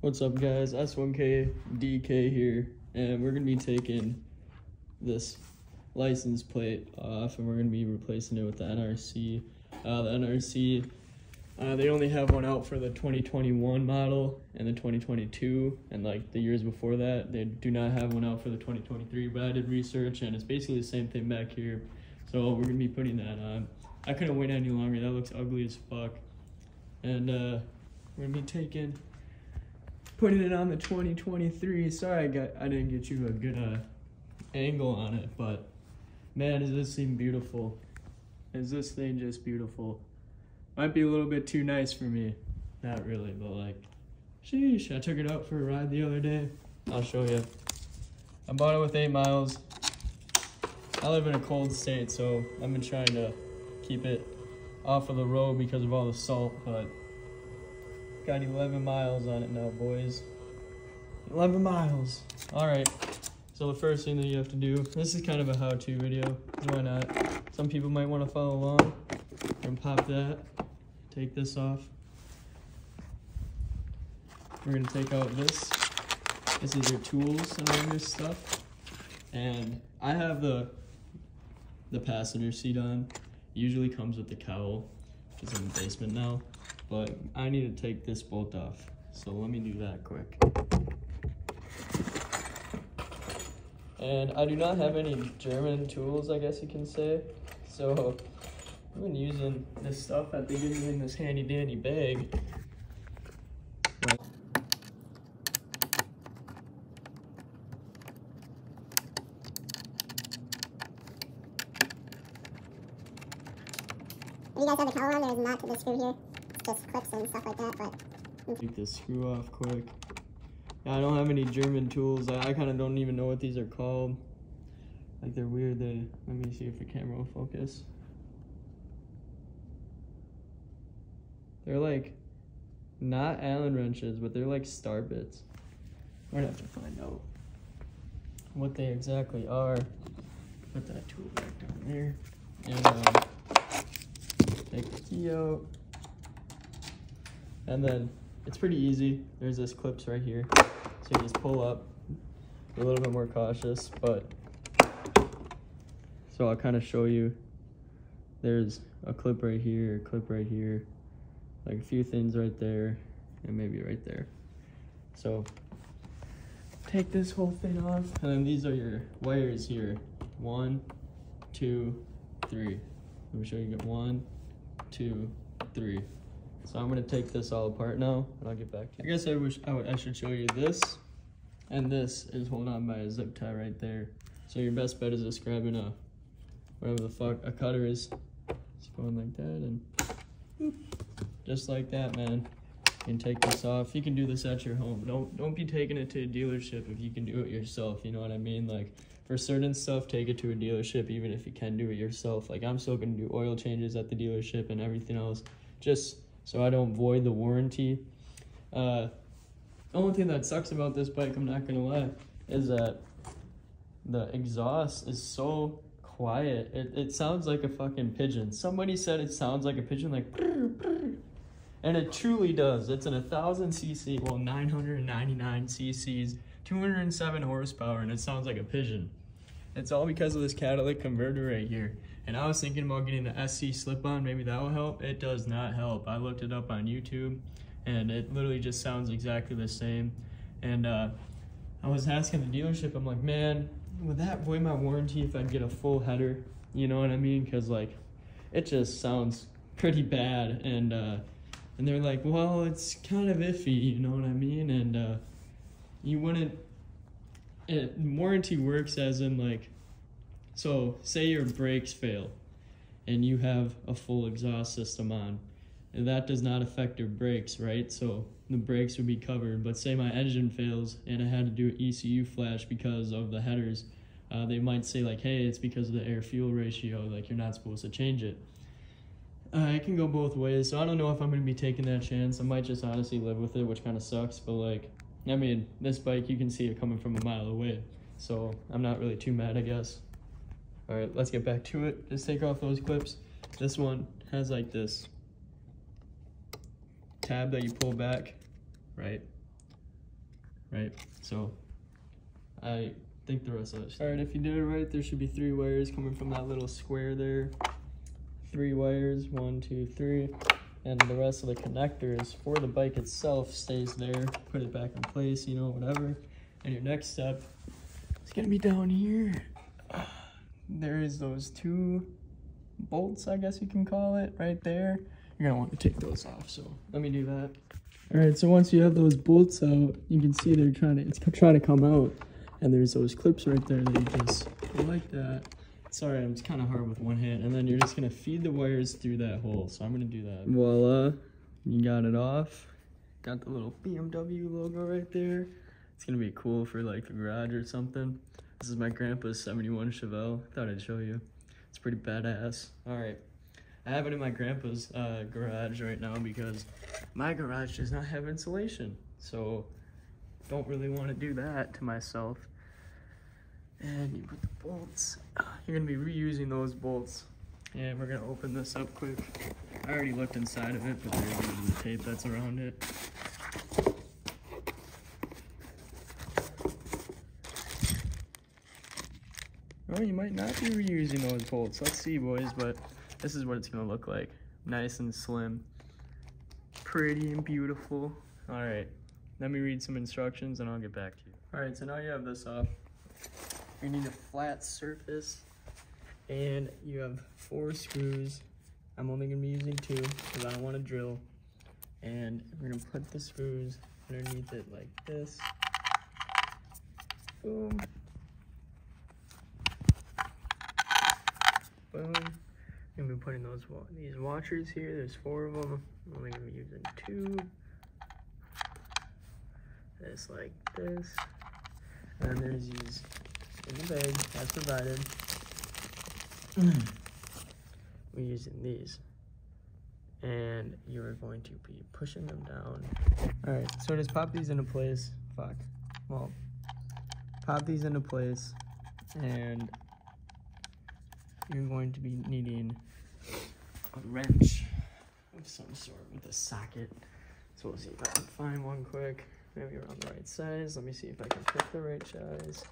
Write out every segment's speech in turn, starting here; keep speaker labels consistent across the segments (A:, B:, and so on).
A: What's up guys, S1K DK here, and we're going to be taking this license plate off and we're going to be replacing it with the NRC. The NRC, they only have one out for the 2021 model and the 2022, and like the years before that they do not have one out for the 2023, but I did research and it's basically the same thing back here, so we're going to be putting that on. I couldn't wait any longer, that looks ugly as fuck, and we're going to be putting it on the 2023. Sorry I didn't get you a good angle on it, but man, does this seem beautiful. Is this thing just beautiful? Might be a little bit too nice for me. Not really, but like, sheesh. I took it out for a ride the other day. I'll show you. I bought it with 8 miles. I live in a cold state, so I've been trying to keep it off of the road because of all the salt, but got 11 miles on it now, boys. 11 miles. All right, so the first thing that you have to do, this is kind of a how-to video, why not? Some people might want to follow along. And pop that, take this off. We're gonna take out this. This is your tools and all this stuff. And I have the passenger seat on. Usually comes with the cowl, which is in the basement now. But I need to take this bolt off, so let me do that quick. And I do not have any German tools, I guess you can say, so I've been using this stuff that they give me in this handy dandy bag.
B: When you guys have the cowl on, there's not the screw here. Just clips and stuff like that, but
A: take this screw off quick. Yeah, I don't have any German tools. I kind of don't even know what these are called. Like, they're weird. Let me see if the camera will focus. They're like not Allen wrenches, but they're like star bits. We're gonna have to find out what they exactly are. Put that tool back down there, and take the key out. And then it's pretty easy. There's this clips right here. So you just pull up. Be a little bit more cautious, but so I'll kind of show you. There's a clip right here, a clip right here, like a few things right there, and maybe right there. So take this whole thing off, and then these are your wires here. 1, 2, 3. Let me show you. 1, 2, 3. So I'm gonna take this all apart now, and I'll get back to you. I guess I should show you this, and this is holding on by a zip tie right there. So your best bet is just grabbing a, whatever the fuck a cutter is. Just going like that, and whoop, just like that, man. You can take this off. You can do this at your home. Don't be taking it to a dealership if you can do it yourself. You know what I mean? Like, for certain stuff, take it to a dealership, even if you can do it yourself. Like, I'm still gonna do oil changes at the dealership and everything else, just so I don't void the warranty. The only thing that sucks about this bike, I'm not gonna lie, is that the exhaust is so quiet. It sounds like a fucking pigeon. Somebody said it sounds like a pigeon, like brr, brr. And it truly does. It's an 1000 cc, well, 999 cc's, 207 horsepower, and it sounds like a pigeon. It's all because of this catalytic converter right here. And I was thinking about getting the SC slip-on, maybe that will help. It does not help. I looked it up on YouTube, and it literally just sounds exactly the same. And I was asking the dealership, I'm like, man, would that void my warranty if I'd get a full header? You know what I mean? Because like, it just sounds pretty bad. And they're like, well, it's kind of iffy, you know what I mean? And you wouldn't, warranty works as in like, so say your brakes fail and you have a full exhaust system on, and that does not affect your brakes, right? So the brakes would be covered. But say my engine fails and I had to do an ECU flash because of the headers, they might say like, hey, it's because of the air-fuel ratio, like you're not supposed to change it. It can go both ways, so I don't know if I'm going to be taking that chance. I might just honestly live with it, which kind of sucks, but like, I mean, this bike, you can see it coming from a mile away, so I'm not really too mad, I guess. All right, let's get back to it. Just take off those clips. This one has like this tab that you pull back, right? right? So I think the rest of it. All right, if you did it right, there should be 3 wires coming from that little square there. 3 wires, 1, 2, 3. And the rest of the connectors for the bike itself stays there. Put it back in place, you know, whatever. And your next step is gonna be down here. There is those 2 bolts, I guess you can call it, right there. You're gonna want to take those off, so let me do that. All right, so once you have those bolts out, you can see they're trying to come out, and there's those clips right there that you just like that. Sorry, it's kind of hard with one hand, and then you're just gonna feed the wires through that hole. So I'm gonna do that. Voila, you got it off. Got the little BMW logo right there. It's gonna be cool for like the garage or something. This is my grandpa's 71 Chevelle. Thought I'd show you. It's pretty badass. All right, I have it in my grandpa's garage right now because my garage does not have insulation. So don't really want to do that to myself. And you put the bolts. You're gonna be reusing those bolts. And we're gonna open this up quick. I already looked inside of it, but there's the tape that's around it. Oh, you might not be reusing those bolts. Let's see, boys, but this is what it's gonna look like. Nice and slim. Pretty and beautiful. All right, let me read some instructions and I'll get back to you. All right, so now you have this off. You need a flat surface, and you have 4 screws. I'm only gonna be using 2 because I don't want to drill. And we're gonna put the screws underneath it like this. Boom. Boom. I'm gonna be putting these washers here. There's 4 of them. I'm only gonna be using 2. Just like this. And then there's these in the bag as provided. We're using these, and you are going to be pushing them down. All right, so just pop these into place. Well, pop these into place, and you're going to be needing a wrench of some sort with a socket. So we'll see if I can find one quick. Maybe around the right size. Let me see if I can pick the right size.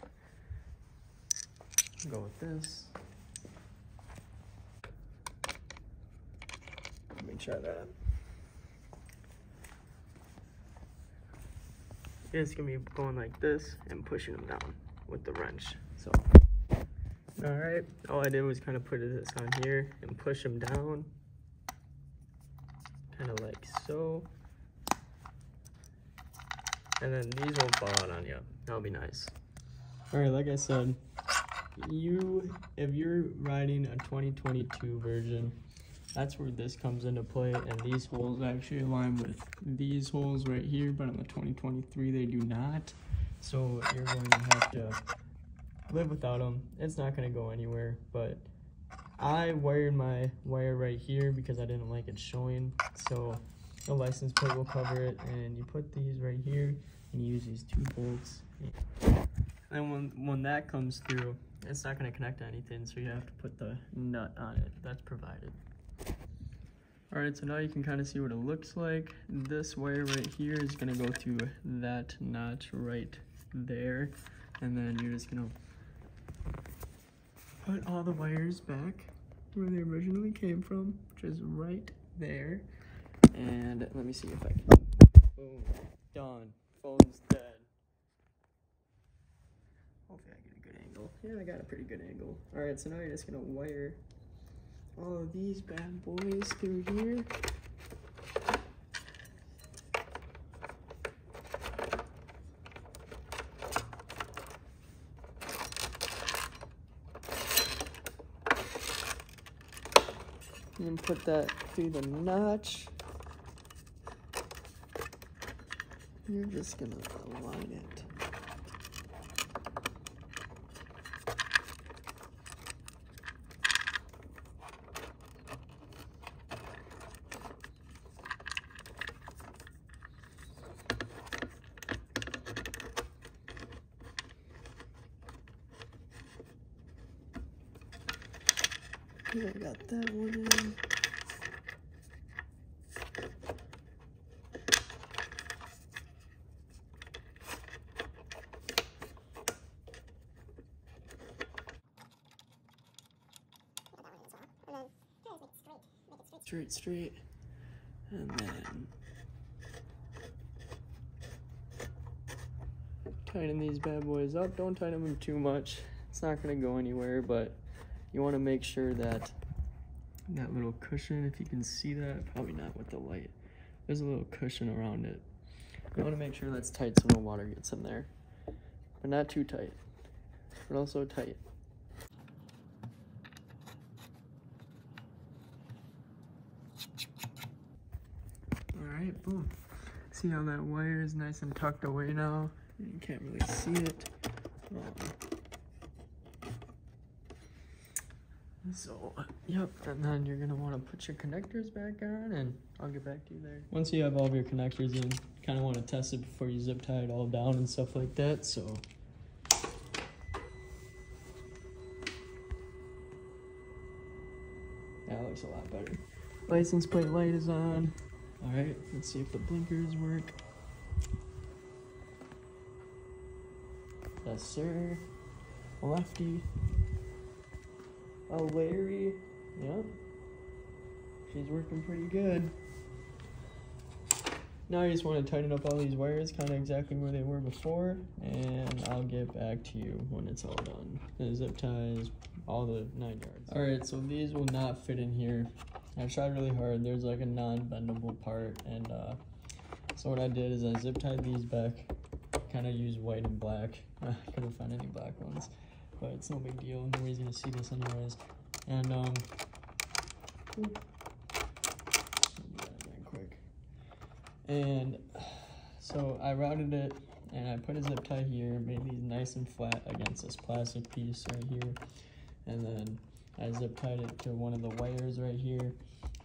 A: Go with this. Let me try that. It's gonna be going like this and pushing them down with the wrench. So, all right. All I did was kind of put this on here and push them down, kind of like so. And then these won't fall out on you. That'll be nice. All right, like I said, if you're riding a 2022 version, that's where this comes into play, and these holes actually align with these holes right here, but on the 2023 they do not. So you're going to have to live without them. It's not going to go anywhere, but I wired my wire right here because I didn't like it showing. So the license plate will cover it, and you put these right here and you use these 2 bolts. And when that comes through, it's not going to connect to anything, so you have to put the nut on it that's provided. Alright, so now you can kind of see what it looks like. This wire right here is going to go to that notch right there, and then you're just going to put all the wires back where they originally came from, which is right there. And let me see if I can. Boom. Done. Phone's dead. Hopefully I get a good angle. Yeah, I got a pretty good angle. Alright, so now you're just gonna wire all of these bad boys through here. And put that through the notch. You're just gonna align it. I got that one in. Straight, and then tighten these bad boys up. Don't tighten them too much. It's not gonna go anywhere, but you wanna make sure that that little cushion, if you can see that, probably not with the light, there's a little cushion around it. You wanna make sure that's tight so no water gets in there, but not too tight, but also tight. All right, boom. See how that wire is nice and tucked away now? You can't really see it. So, yep, and then you're gonna wanna put your connectors back on, and I'll get back to you there. Once you have all of your connectors in, you kinda wanna test it before you zip tie it all down and stuff like that, so. That looks a lot better. License plate light is on. All right, let's see if the blinkers work. Yes, sir. Lefty. Larry. Yep. She's working pretty good. Now I just want to tighten up all these wires, kind of exactly where they were before, and I'll get back to you when it's all done. The zip ties, all the 9 yards. All right, so these will not fit in here. I tried really hard. There's like a non-bendable part, and so what I did is I zip tied these back, kind of used white and black. I couldn't find any black ones, but it's no big deal. Nobody's gonna see this anyways. And quick. And so I routed it, and I put a zip tie here, made these nice and flat against this plastic piece right here, and then I zip tied it to one of the wires right here.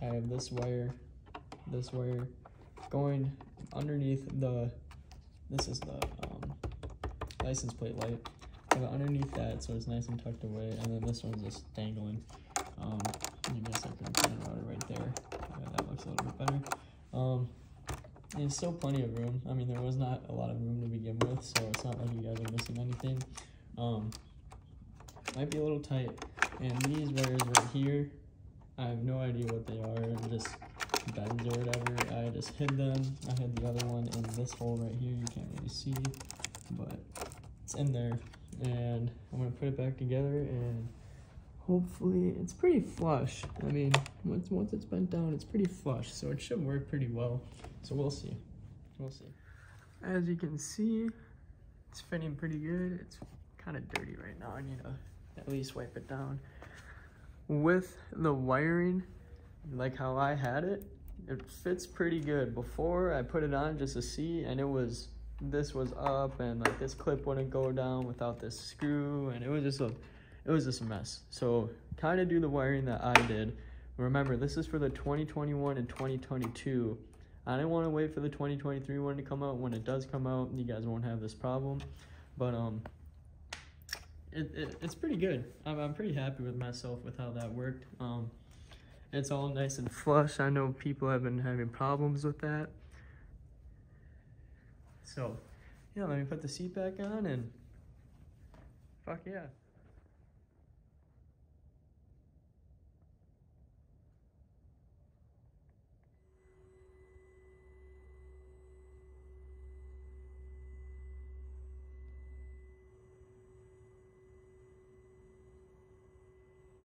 A: I have this wire going underneath this is the license plate light. I have it underneath that so it's nice and tucked away, and then this one's just dangling. I guess I could put it right there. Yeah, that looks a little bit better. There's still plenty of room. I mean, there was not a lot of room to begin with, so it's not like you guys are missing anything. Might be a little tight. And these wires right here, I have no idea what they are, just bends or whatever. I just hid them. I hid the other one in this hole right here. You can't really see, but it's in there. And I'm gonna put it back together, and hopefully it's pretty flush. I mean, once it's bent down, it's pretty flush, so it should work pretty well. So we'll see. We'll see. As you can see, it's fitting pretty good. It's kind of dirty right now. I need to at least wipe it down. With the wiring, like how I had it, it fits pretty good. Before I put it on just to see, and this was up, and like this clip wouldn't go down without this screw, and it was just a mess. So kind of do the wiring that I did. Remember, this is for the 2021 and 2022. I didn't want to wait for the 2023 one to come out. When it does come out, you guys won't have this problem. But it's pretty good. I'm pretty happy with myself with how that worked. It's all nice and flush. I know people have been having problems with that. So, yeah, let me put the seat back on, and fuck yeah.